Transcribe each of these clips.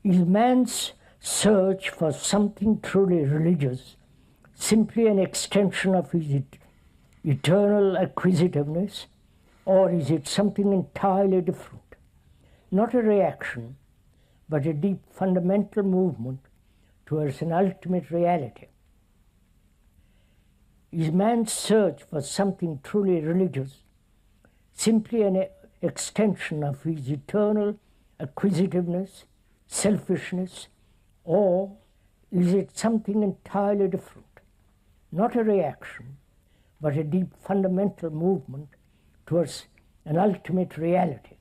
Is man's search for something truly religious simply an extension of his eternal acquisitiveness, or is it something entirely different? Not a reaction, but a deep fundamental movement towards an ultimate reality. Is man's search for something truly religious simply an extension of his eternal acquisitiveness, selfishness, or is it something entirely different? Not a reaction, but a deep fundamental movement towards an ultimate reality.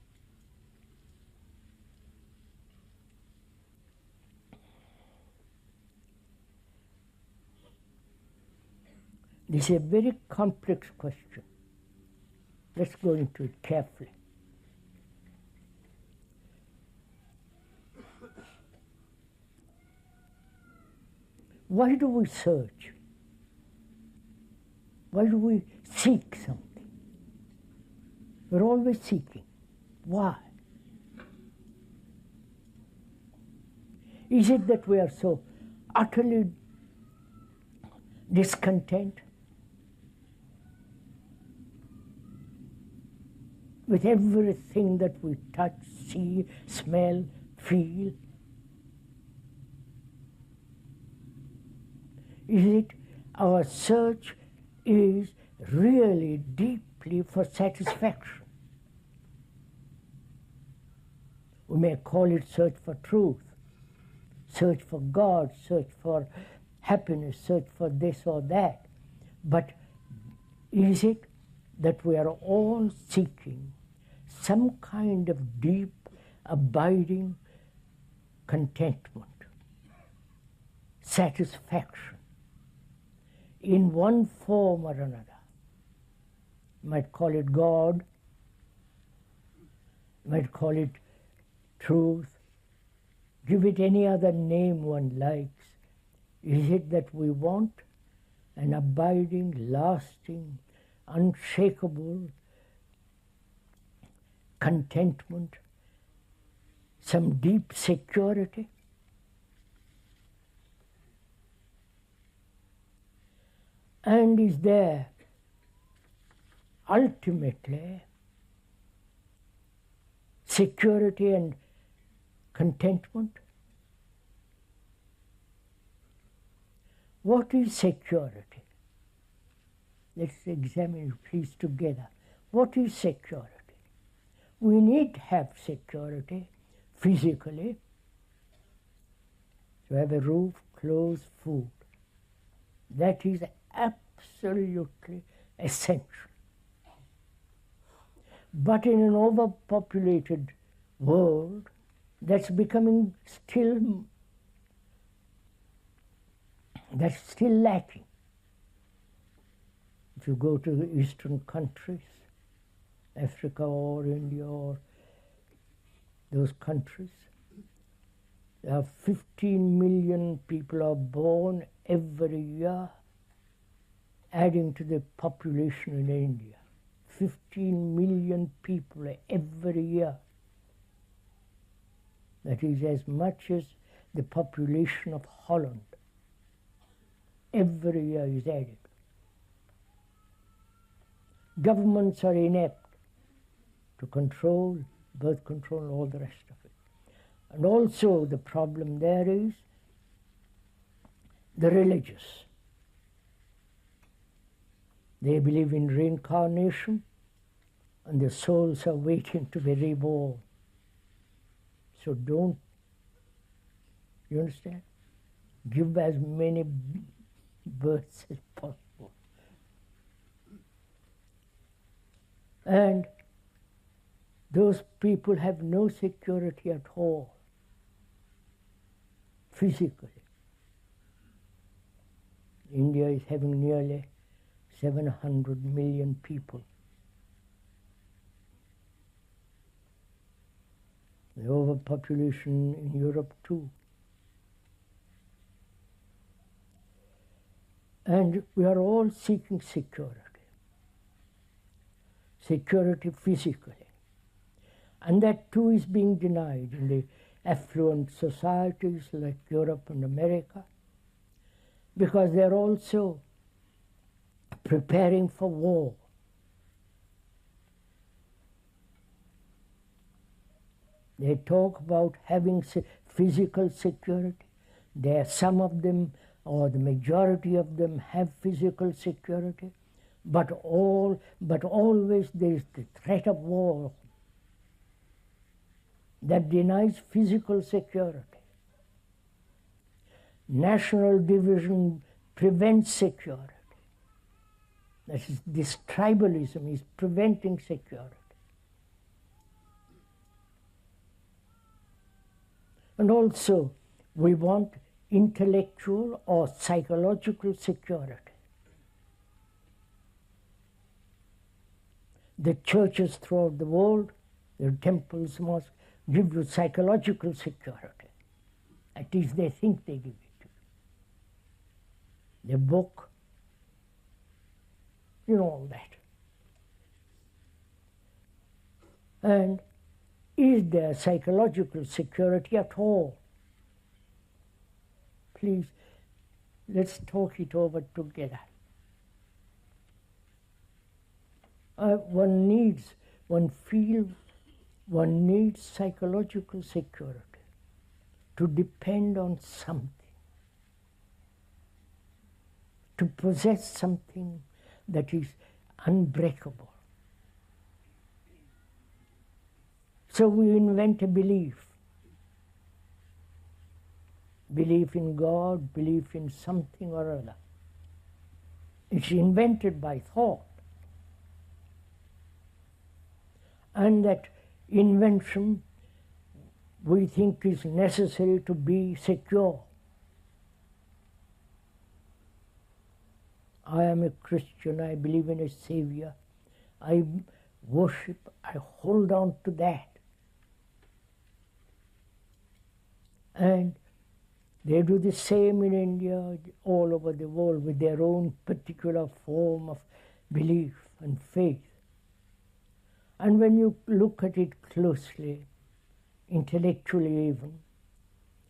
This is a very complex question. Let's go into it carefully. Why do we search? Why do we seek something? We're always seeking. Why? Is it that we are so utterly discontent with everything that we touch, see, smell, feel? Is it our search is really deeply for satisfaction? We may call it search for truth, search for God, search for happiness, search for this or that. But is it that we are all seeking some kind of deep, abiding contentment, satisfaction, in one form or another? You might call it God, you might call it truth, give it any other name one likes. Is it that we want an abiding, lasting, unshakable contentment, some deep security? And is there ultimately security and contentment? What is security? Let's examine it, please, together. What is security? We need to have security physically, to have a roof, clothes, food. That is absolutely essential. But in an overpopulated world, that's becoming still lacking. If you go to the eastern countries, Africa or India or those countries, there are 15 million people are born every year, adding to the population in India. 15 million people every year. That is as much as the population of Holland. Every year is added. Governments are inept to control, birth control, and all the rest of it. And also the problem there is the religious. They believe in reincarnation, and their souls are waiting to be reborn. So don't, you understand? Give as many births as possible. And those people have no security at all, physically. India is having nearly 700 million people. The overpopulation in Europe too. And we are all seeking security. Security physically. And that too is being denied in the affluent societies like Europe and America, because they're also preparing for war. They talk about having physical security. Some of them, or the majority of them, have physical security, but always there is the threat of war that denies physical security. National division prevents security. That is, this tribalism is preventing security. And also, we want intellectual or psychological security. The churches throughout the world, their temples, mosques, give you psychological security. At least they think they give it to you. The book, you know, all that. And is there psychological security at all? Please, let's talk it over together. One needs psychological security to depend on something, to possess something that is unbreakable. So we invent a belief. Belief in God, belief in something or other. It's invented by thought. And that invention we think is necessary to be secure. I am a Christian, I believe in a Savior, I worship, I hold on to that. And they do the same in India, all over the world, with their own particular form of belief and faith. And when you look at it closely, intellectually even,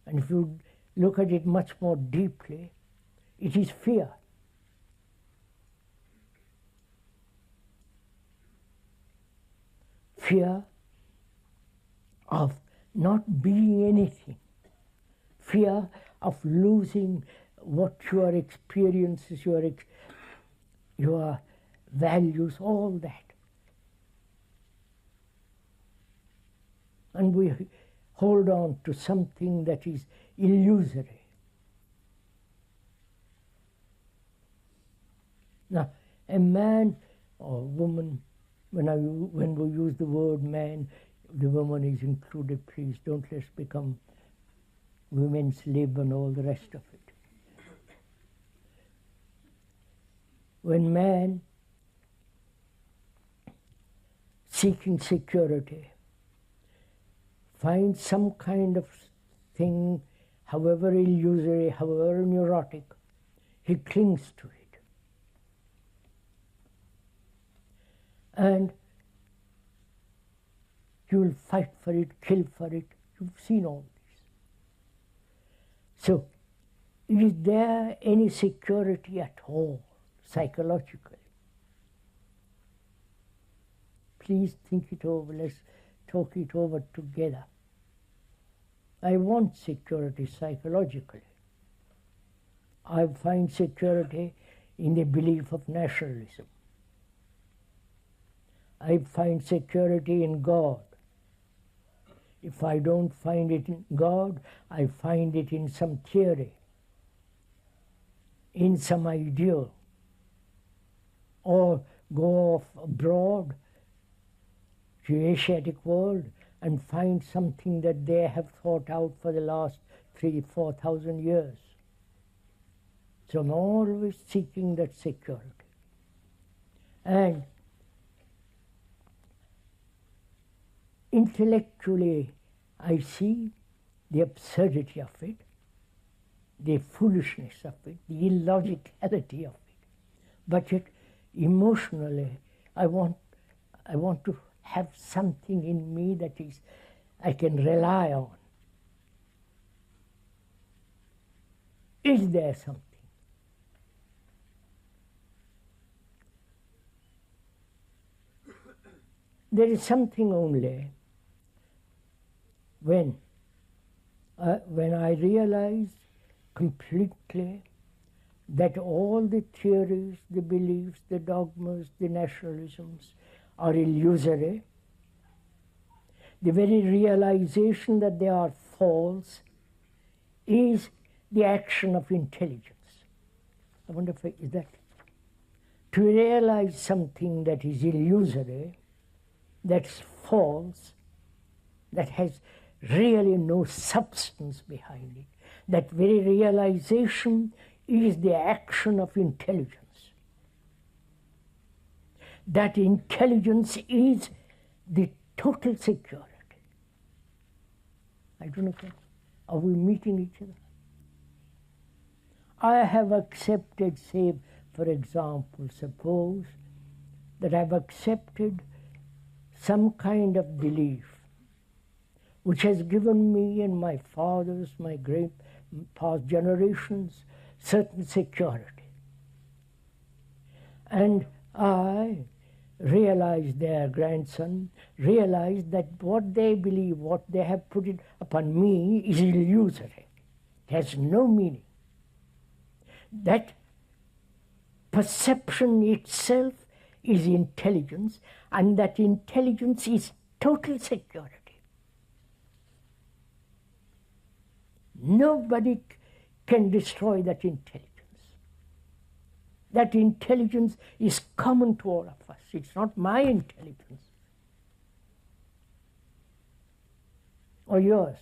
and if you look at it much more deeply, it is fear. Fear of not being anything. Fear of losing what your experiences, your values, all that. And we hold on to something that is illusory. Now, a man or woman, when we use the word man, the woman is included, please don't let's become women's lib and all the rest of it. When man seeking security finds some kind of thing, however illusory, however neurotic, he clings to it. And he will fight for it, kill for it. You've seen all this. So, is there any security at all, psychologically? Please think it over. Let's talk it over together. I want security psychologically. I find security in the belief of nationalism. I find security in God. If I don't find it in God, I find it in some theory, in some ideal, or go off abroad to the Asiatic world and find something that they have thought out for the last 3,000-4,000 years. So I'm always seeking that security. And intellectually, I see the absurdity of it, the foolishness of it, the illogicality of it. But yet, emotionally, I want to have something in me that is I can rely on, Is there something? There is something only when I realize completely that all the theories, the beliefs, the dogmas, the nationalisms are illusory. The very realization that they are false is the action of intelligence. I wonder if is that to realize something that is illusory, that's false, that has really no substance behind it. That very realization is the action of intelligence. That intelligence is the total security. I don't know, are we meeting each other? I have accepted, say, for example, suppose that I've accepted some kind of belief which has given me and my fathers, my great past generations, certain security. And I realize, their grandson, realize that what they believe, what they have put it upon me is illusory. It has no meaning. That perception itself is intelligence, and that intelligence is total security. Nobody can destroy that intelligence. That intelligence is common to all of us. It's not my intelligence or yours.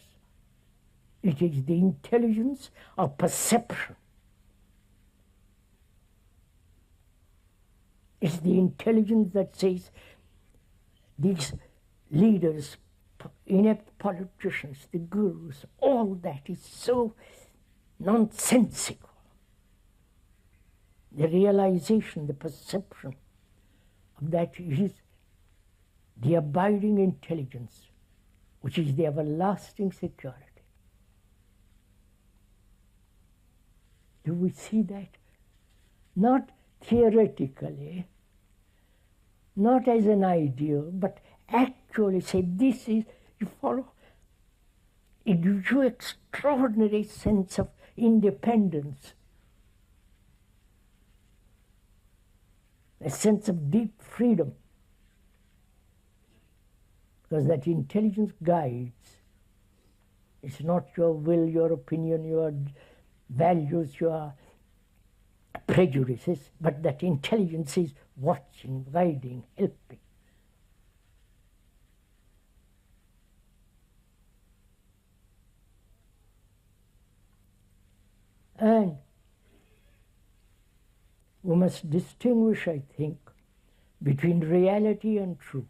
It is the intelligence of perception. It's the intelligence that says these leaders, inept politicians, the gurus, all that is so nonsensical. The realization, the perception of that is the abiding intelligence, which is the everlasting security. Do we see that? Not theoretically, not as an ideal, but actually say this is, you follow? It gives you extraordinary sense of independence, a sense of deep freedom, because that intelligence guides. It's not your will, your opinion, your values, your prejudices, but that intelligence is watching, guiding, helping. And we must distinguish, I think, between reality and truth.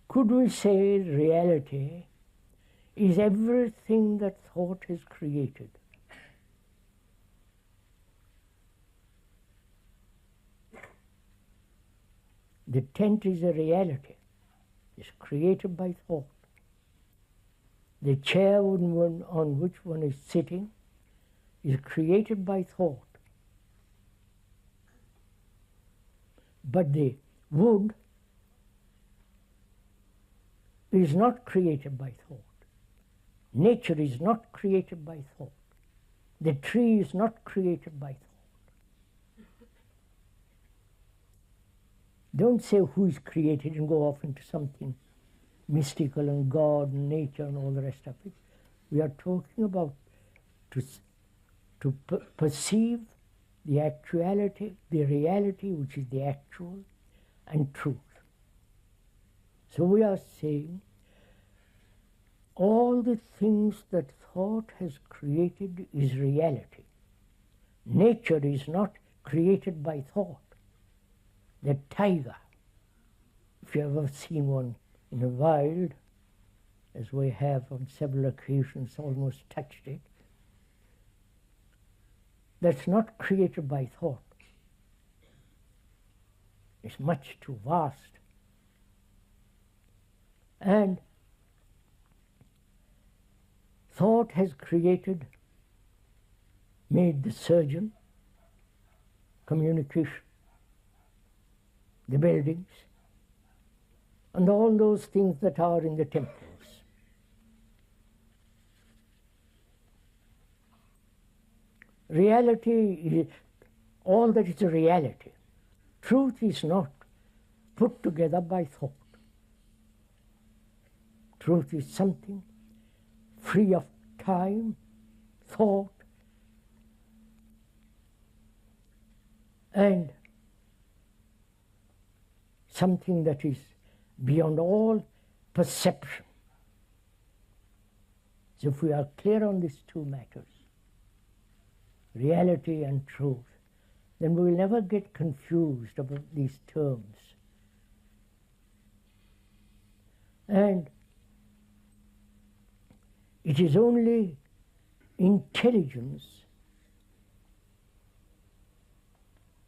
Could we say reality is everything that thought has created? The tent is a reality. It's created by thought. The chair on which one is sitting is created by thought. But the wood is not created by thought. Nature is not created by thought. The tree is not created by thought. Don't say who is created and go off into something mystical and God and nature and all the rest of it. We are talking about to perceive the actuality, the reality, which is the actual, and truth. So we are saying all the things that thought has created is reality. Nature is not created by thought. The tiger, if you have ever seen one in the wild, as we have on several occasions almost touched it, that's not created by thought. It's much too vast. And Thought has created, made the surgeon, communication, the buildings, and all those things that are in the temples. Reality is all that is a reality. Truth is not put together by thought. Truth is something free of time, thought, and something that is beyond all perception. So if we are clear on these two matters, reality and truth, then we will never get confused about these terms. And it is only intelligence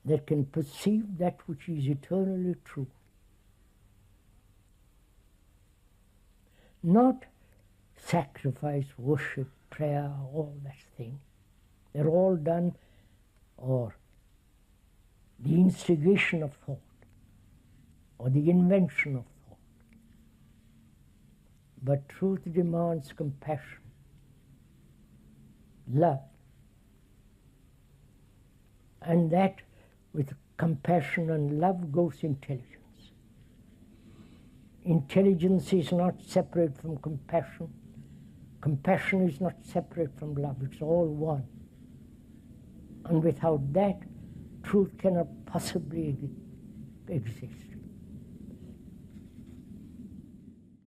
that can perceive that which is eternally true. Not sacrifice, worship, prayer, all that thing. They're all done, or the instigation of thought, or the invention of thought. But truth demands compassion, love, and that with compassion and love goes intelligence. Intelligence is not separate from compassion. Compassion is not separate from love. It's all one. And without that, truth cannot possibly exist.